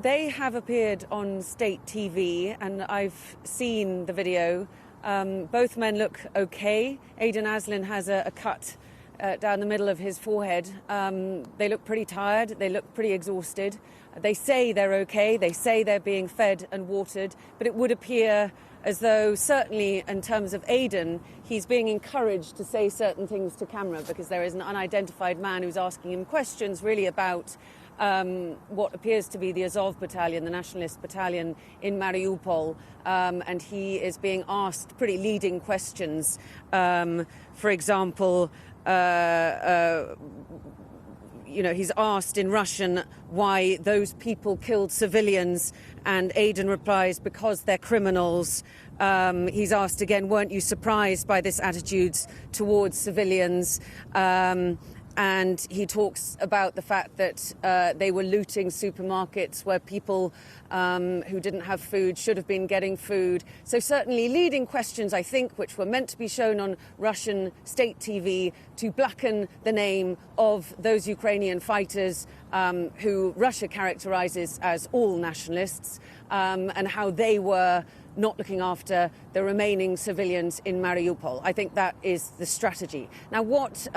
They have appeared on state TV, and I've seen the video. Both men look okay. Aiden Aslin has a cut down the middle of his forehead. They look pretty tired. They look pretty exhausted. They say they're okay. They say they're being fed and watered. But it would appear as though, certainly in terms of Aiden, he's being encouraged to say certain things to camera because there is an unidentified man who's asking him questions really about what appears to be the Azov battalion, the nationalist battalion in Mariupol, and he is being asked pretty leading questions. For example, he's asked in Russian why those people killed civilians, and Aiden replies, because they're criminals. He's asked again, weren't you surprised by this attitude towards civilians? And he talks about the fact that they were looting supermarkets where people who didn't have food should have been getting food. So certainly leading questions, I think, which were meant to be shown on Russian state TV to blacken the name of those Ukrainian fighters who Russia characterizes as all nationalists, and how they were not looking after the remaining civilians in Mariupol. I think that is the strategy. Now, what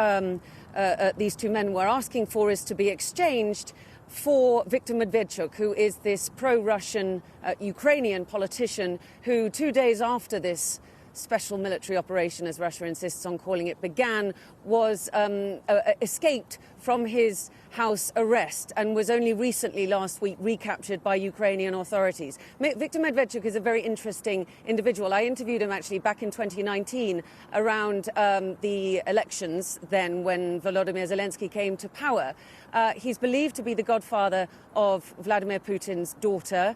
these two men were asking for is to be exchanged for Viktor Medvedchuk, who is this pro-Russian Ukrainian politician who 2 days after this special military operation, as Russia insists on calling it, began, was escaped from his house arrest and was only recently last week recaptured by Ukrainian authorities. Viktor Medvedchuk is a very interesting individual. I interviewed him actually back in 2019 around the elections then when Volodymyr Zelensky came to power. He's believed to be the godfather of Vladimir Putin's daughter.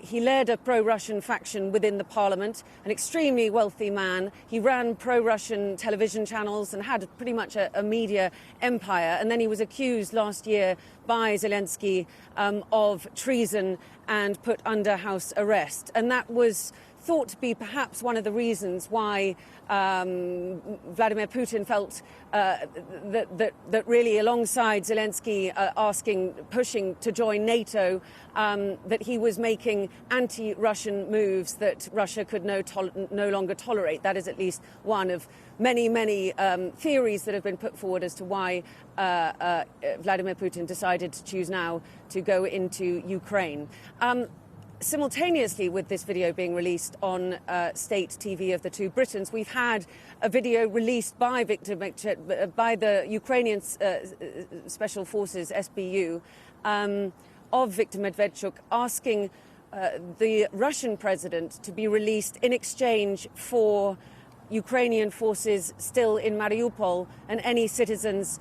He led a pro-Russian faction within the parliament, an extremely wealthy man. He ran pro-Russian television channels and had pretty much a media empire. And then he was accused last year by Zelensky of treason and put under house arrest. And that was thought to be perhaps one of the reasons why Vladimir Putin felt that really alongside Zelensky pushing to join NATO, that he was making anti-Russian moves that Russia could no longer tolerate. That is at least one of many theories that have been put forward as to why Vladimir Putin decided to choose now to go into Ukraine. Simultaneously with this video being released on state TV of the two Britons, we've had a video released by Viktor Medvedchuk, by the Ukrainian Special Forces, SBU, of Viktor Medvedchuk, asking the Russian president to be released in exchange for Ukrainian forces still in Mariupol and any citizens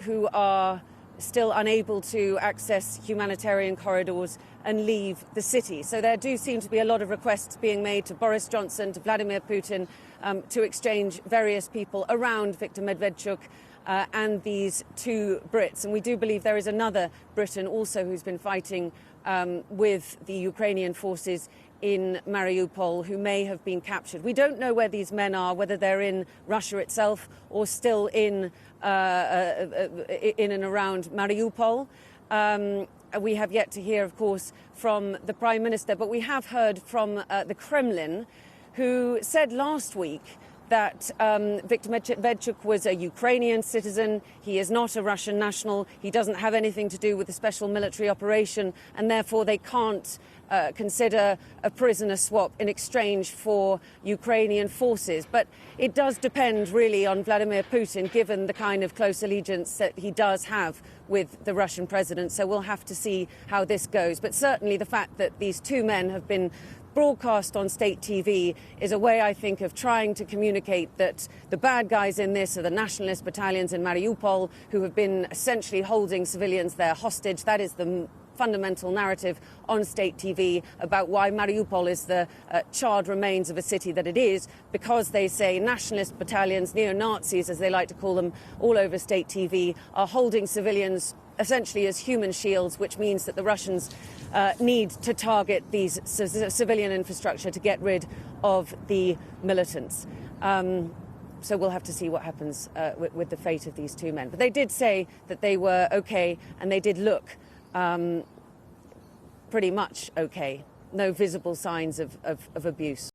who are still unable to access humanitarian corridors and leave the city. So there do seem to be a lot of requests being made to Boris Johnson, to Vladimir Putin, to exchange various people around Viktor Medvedchuk and these two Brits. And we do believe there is another Briton also who's been fighting with the Ukrainian forces in Mariupol who may have been captured. We don't know where these men are, whether they're in Russia itself or still in and around Mariupol. We have yet to hear, of course, from the Prime Minister, but we have heard from the Kremlin, who said last week that Viktor Medvedchuk was a Ukrainian citizen. He is not a Russian national. He doesn't have anything to do with the special military operation, and therefore they can't consider a prisoner swap in exchange for Ukrainian forces. But it does depend really on Vladimir Putin, given the kind of close allegiance that he does have with the Russian president. So we'll have to see how this goes. But certainly the fact that these two men have been broadcast on state TV is a way, I think, of trying to communicate that the bad guys in this are the nationalist battalions in Mariupol who have been essentially holding civilians there hostage. That is the fundamental narrative on state TV about why Mariupol is the charred remains of a city that it is, because they say nationalist battalions, neo-Nazis as they like to call them, all over state TV are holding civilians essentially as human shields, which means that the Russians need to target these civilian infrastructure to get rid of the militants. So we'll have to see what happens with the fate of these two men. But they did say that they were okay, and they did look pretty much okay. No visible signs of abuse.